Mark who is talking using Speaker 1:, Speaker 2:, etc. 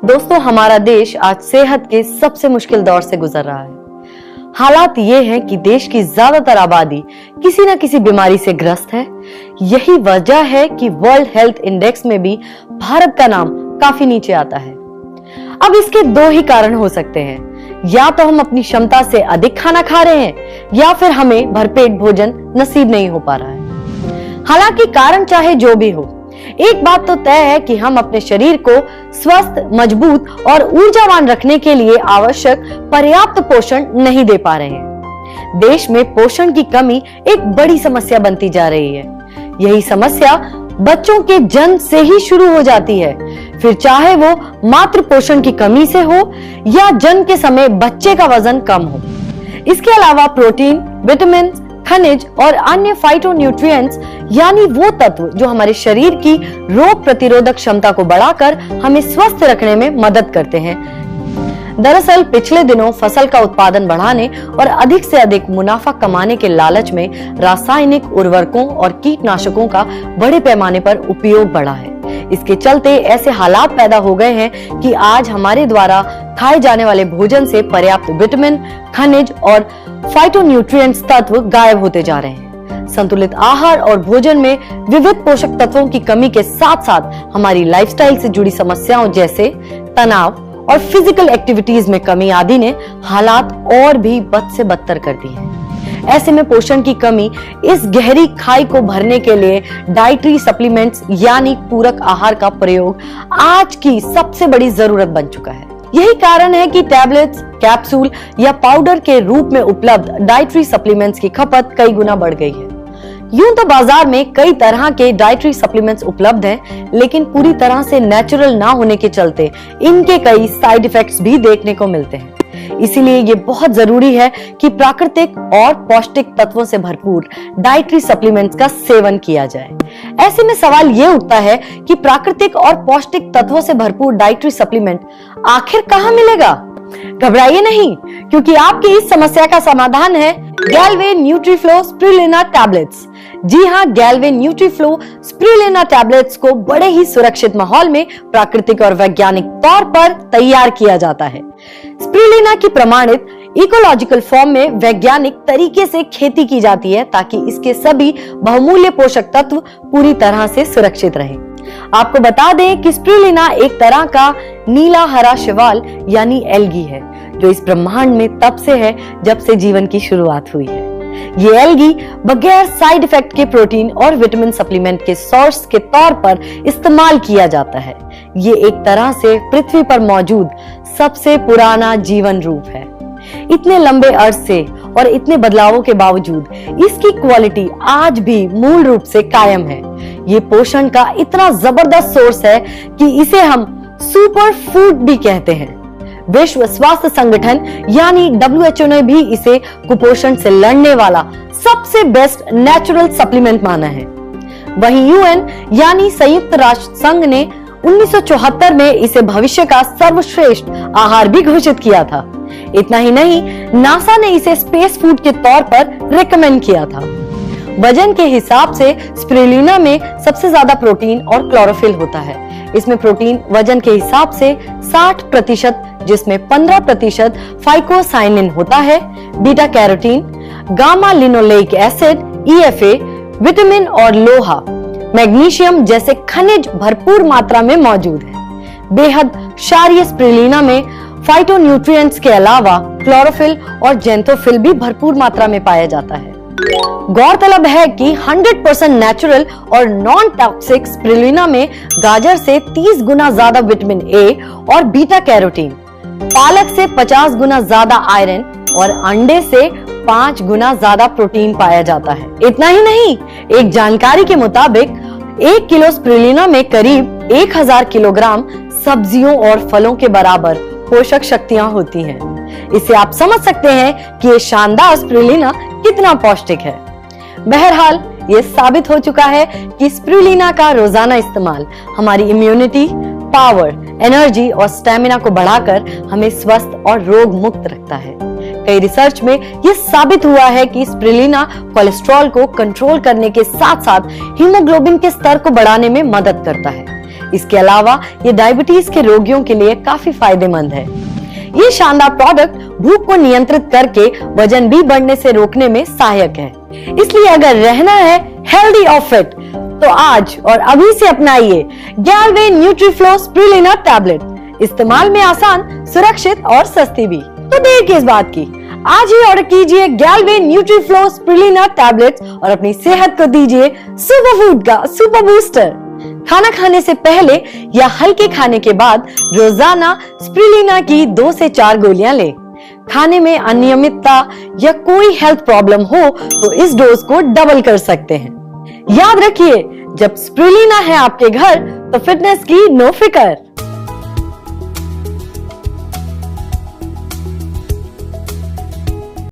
Speaker 1: दोस्तों, हमारा देश आज सेहत के सबसे मुश्किल दौर से गुजर रहा है। हालात ये हैं कि देश की ज्यादातर आबादी किसी न किसी बीमारी से ग्रस्त है। यही वजह है कि वर्ल्ड हेल्थ इंडेक्स में भी भारत का नाम काफी नीचे आता है। अब इसके दो ही कारण हो सकते हैं, या तो हम अपनी क्षमता से अधिक खाना खा रहे हैं या फिर हमें भरपेट भोजन नसीब नहीं हो पा रहा है। हालांकि कारण चाहे जो भी हो, एक बात तो तय है कि हम अपने शरीर को स्वस्थ, मजबूत और ऊर्जावान रखने के लिए आवश्यक पर्याप्त पोषण नहीं दे पा रहे हैं। देश में पोषण की कमी एक बड़ी समस्या बनती जा रही है। यही समस्या बच्चों के जन्म से ही शुरू हो जाती है, फिर चाहे वो मातृ पोषण की कमी से हो या जन्म के समय बच्चे का वजन कम हो। इसके अलावा प्रोटीन, विटामिन, खनिज और अन्य फाइटोन्यूट्रिएंट्स यानी वो तत्व जो हमारे शरीर की रोग प्रतिरोधक क्षमता को बढ़ाकर हमें स्वस्थ रखने में मदद करते हैं। दरअसल पिछले दिनों फसल का उत्पादन बढ़ाने और अधिक से अधिक मुनाफा कमाने के लालच में रासायनिक उर्वरकों और कीटनाशकों का बड़े पैमाने पर उपयोग बढ़ा है। इसके चलते ऐसे हालात पैदा हो गए हैं कि आज हमारे द्वारा खाए जाने वाले भोजन से पर्याप्त विटामिन, खनिज और फाइटोन्यूट्रिएंट्स तत्व गायब होते जा रहे हैं। संतुलित आहार और भोजन में विविध पोषक तत्वों की कमी के साथ साथ हमारी लाइफस्टाइल से जुड़ी समस्याओं जैसे तनाव और फिजिकल एक्टिविटीज में कमी आदि ने हालात और भी बद से बदतर कर दी है। ऐसे में पोषण की कमी इस गहरी खाई को भरने के लिए डाइटरी सप्लीमेंट्स यानी पूरक आहार का प्रयोग आज की सबसे बड़ी जरूरत बन चुका है। यही कारण है कि टैबलेट्स, कैप्सूल या पाउडर के रूप में उपलब्ध डाइटरी सप्लीमेंट्स की खपत कई गुना बढ़ गई है। यूं तो बाजार में कई तरह के डाइटरी सप्लीमेंट्स उपलब्ध हैं, लेकिन पूरी तरह से नेचुरल ना होने के चलते इनके कई साइड इफेक्ट्स भी देखने को मिलते हैं। इसीलिए ये बहुत जरूरी है कि प्राकृतिक और पौष्टिक तत्वों से भरपूर डाइटरी सप्लीमेंट्स का सेवन किया जाए। ऐसे में सवाल ये उठता है कि प्राकृतिक और पौष्टिक तत्वों से भरपूर डाइटरी सप्लीमेंट आखिर कहाँ मिलेगा? घबराइए नहीं, क्योंकि आपकी इस समस्या का समाधान है गैल्वे न्यूट्रीफ्लो स्पिरुलिना टैबलेट्स। जी हाँ, गैल्वे न्यूट्रीफ्लो स्पिरुलिना टैबलेट्स को बड़े ही सुरक्षित माहौल में प्राकृतिक और वैज्ञानिक तौर पर तैयार किया जाता है। स्पिरुलिना की प्रमाणित इकोलॉजिकल फॉर्म में वैज्ञानिक तरीके से खेती की जाती है ताकि इसके सभी बहुमूल्य पोषक तत्व पूरी तरह से सुरक्षित रहें। आपको बता दें कि स्पिरुलिना एक तरह का नीला हरा शैवाल यानी एल्गी है, जो इस ब्रह्मांड में तब से है जब से जीवन की शुरुआत हुई है। ये एल्गी बगैर साइड इफेक्ट के प्रोटीन और विटामिन सप्लीमेंट के सोर्स के तौर पर इस्तेमाल किया जाता है। ये एक तरह से पृथ्वी पर मौजूद सबसे पुराना जीवन रूप है। इतने लंबे अर्थ से और इतने बदलावों के बावजूद इसकी क्वालिटी आज भी मूल रूप से कायम है। ये पोषण का इतना जबरदस्त सोर्स है कि इसे हम सुपर फूड भी कहते हैं। विश्व स्वास्थ्य संगठन यानी WHO ने भी इसे कुपोषण से लड़ने वाला सबसे बेस्ट नेचुरल सप्लीमेंट माना है। वहीं UN यानी संयुक्त राष्ट्र संघ ने 1974 में इसे भविष्य का सर्वश्रेष्ठ आहार भी घोषित किया था। इतना ही नहीं, नासा ने इसे स्पेस फूड के तौर पर रेकमेंड किया था। वजन के हिसाब से स्पिरुलिना में सबसे ज्यादा प्रोटीन और क्लोरोफिल होता है। इसमें प्रोटीन वजन के हिसाब से 60%, जिसमें 15% फाइकोसाइनिन होता है, beta carotene, gamma linoleic acid, EFA, vitamin और लोहा, मैग्नीशियम जैसे खनिज भरपूर मात्रा में मौजूद है। बेहद क्षारीय स्पिरुलिना में फाइटोन्यूट्रिएंट्स के अलावा क्लोरोफिल और जेंथोफिल भी भरपूर मात्रा में पाया जाता है। गौरतलब है कि 100% नेचुरल और नॉन टॉक्सिक स्पिरुलिना में गाजर से 30 गुना ज्यादा विटामिन A और बीटा कैरोटीन, पालक से 50 गुना ज्यादा आयरन और अंडे से 5 गुना ज्यादा प्रोटीन पाया जाता है। इतना ही नहीं, एक जानकारी के मुताबिक 1 किलो स्पिरुलिना में करीब 1000 किलोग्राम सब्जियों और फलों के बराबर पोषक शक्तियां होती हैं। इससे आप समझ सकते हैं कि ये शानदार स्पिरुलिना कितना पौष्टिक है। बहरहाल ये साबित हो चुका है कि स्पिरुलिना का रोजाना इस्तेमाल हमारी इम्यूनिटी, पावर, एनर्जी और स्टेमिना को बढ़ाकर हमें स्वस्थ और रोग मुक्त रखता है। कई रिसर्च में यह साबित हुआ है कि स्पिरुलिना कोलेस्ट्रॉल को कंट्रोल करने के साथ साथ हीमोग्लोबिन के स्तर को बढ़ाने में मदद करता है। इसके अलावा ये डायबिटीज के रोगियों के लिए काफी फायदेमंद है। ये शानदार प्रोडक्ट भूख को नियंत्रित करके वजन भी बढ़ने से रोकने में सहायक है। इसलिए अगर रहना है हेल्दी और फिट तो आज और अभी से अपनाइए गैलवे न्यूट्रीफ्लो स्पिरुलिना टैबलेट। इस्तेमाल में आसान, सुरक्षित और सस्ती भी। तो देर किस बात की, आज ही ऑर्डर कीजिए गैलवे न्यूट्रीफ्लो स्पिरुलिना टैबलेट्स और अपनी सेहत को दीजिए सुपर फूड का सुपर बूस्टर। खाना खाने से पहले या हल्के खाने के बाद रोजाना स्पिरुलिना की 2 से 4 गोलियां लें। खाने में अनियमितता या कोई हेल्थ प्रॉब्लम हो तो इस डोज को डबल कर सकते हैं। याद रखिए, जब स्पिरुलिना है आपके घर तो फिटनेस की नो फिकर।